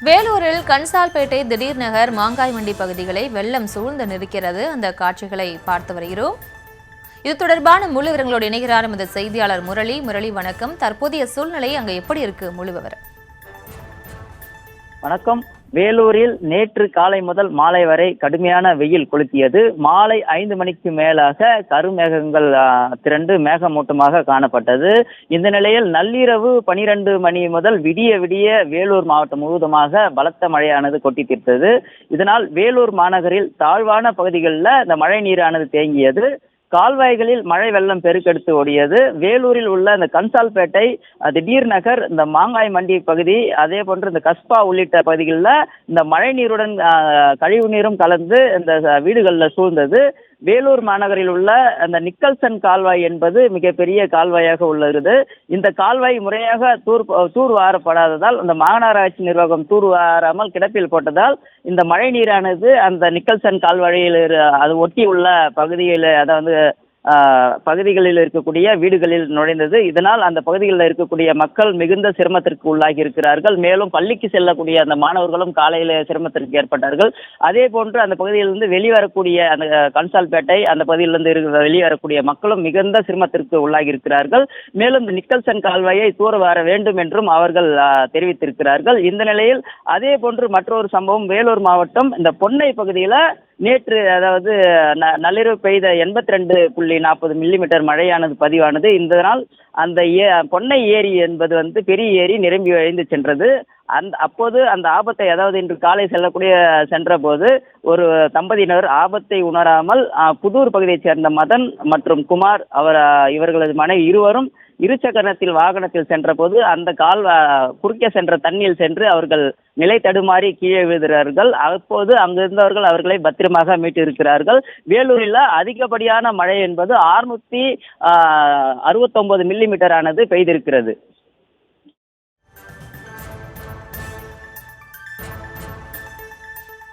வேலூரில் கன்சால்பேட்டை திடீர் நகர் மாங்காய் மண்டி பகுதிகளை வெள்ளம் சூழ்ந்து நிற்கிறது. அந்த காட்சிகளை பார்த்து வருகிறோம். இது தொடர்பான முழு விவரங்களோடு இணைகிறார் எமது செய்தியாளர் முரளி. முரளி, வணக்கம். தற்போதைய சூழ்நிலை அங்க எப்படி இருக்கு? முழு விவரம். வணக்கம். வேலூரில் நேற்று காலை முதல் மாலை வரை கடுமையான வெயில் கொளுத்தியது. மாலை 5 மணிக்கு மேலாக கருமேகங்கள் திரண்டு மேகமூட்டமாக காணப்பட்டது. இந்த நிலையில் நள்ளிரவு 12 மணி முதல் விடிய விடிய வேலூர் மாவட்டம் முழுவதுமாக பலத்த மழையானது கொட்டி தீர்த்தது. இதனால் வேலூர் மாநகரில் தாழ்வான பகுதிகளில் இந்த மழை நீரானது தேங்கியது. கால்வாய்களில் மழை வெள்ளம் பெருக்கெடுத்து ஓடியது. வேலூரில் உள்ள இந்த கன்சால்பேட்டை, திடீர் நகர், இந்த மாங்காய் மண்டி பகுதி, அதே போன்று இந்த கஸ்பா உள்ளிட்ட பகுதிகளில் இந்த மழை நீருடன் கழிவு நீரும் கலந்து இந்த வீடுகளில் சூழ்ந்தது. வேலூர் மாநகரில் உள்ள அந்த நிக்கல்சன் கால்வாய் என்பது மிகப்பெரிய கால்வாயாக உள்ளது. இந்த கால்வாய் முறையாக தூர்வாரப்படாததால், அந்த மாநகராட்சி நிர்வாகம் தூர்வாராமல் கிடப்பில் போட்டதால் இந்த மழை நீரானது அந்த நிக்கல்சன் கால்வாயில் அது ஒட்டி உள்ள பகுதியில், அதாவது பகுதிகளில் இருக்கக்கூடிய வீடுகளில் நுழைந்தது. இதனால் அந்த பகுதிகளில் இருக்கக்கூடிய மக்கள் மிகுந்த சிரமத்திற்கு உள்ளாகி இருக்கிறார்கள். மேலும் பள்ளிக்கு செல்லக்கூடிய அந்த மாணவர்களும் காலையில் சிரமத்திற்கு ஏற்பட்டார்கள். அதே போன்று அந்த பகுதியிலிருந்து வெளிவரக்கூடிய அந்த கன்சால்பேட்டை அந்த பகுதியிலிருந்து வெளிவரக்கூடிய மக்களும் மிகுந்த சிரமத்திற்கு உள்ளாகி இருக்கிறார்கள். மேலும் இந்த நிக்கல்சன் கால்வாயை தூர வர வேண்டும் என்றும் அவர்கள் தெரிவித்திருக்கிறார்கள். இந்த நிலையில் அதே போன்று மற்றொரு சம்பவம் வேலூர் மாவட்டம் இந்த பொன்னை பகுதியில் நேற்று, அதாவது நள்ளிரவு பெய்த 82.40 மில்லிமீட்டர் மழையானது பதிவானது. இதனால் அந்த பொன்னை ஏரி என்பது பெரிய ஏரி நிரம்பி வழிந்து சென்றது. அப்போது அந்த ஆபத்தை, அதாவது இன்று காலை சென்ற போது ஒரு தம்பதியினர் ஆபத்தை உணராமல் புதூர் பகுதியைச் சேர்ந்த மதன் மற்றும் குமார் இவர்களது மனைவி இருவரும் இருசக்கரத்தில் வாகனத்தில் சென்ற போது அந்த குறுக்கே சென்ற தண்ணியில் சென்று அவர்கள் நிலை தடுமாறி கீழே விழுகிறார்கள். அப்போது அங்கிருந்தவர்கள் அவர்களை பத்திரமாக மீட்டிருக்கிறார்கள். வேலூரில் அதிகப்படியான மழை என்பது 669 மில்லிமீட்டர் ஆனது பெய்திருக்கிறது.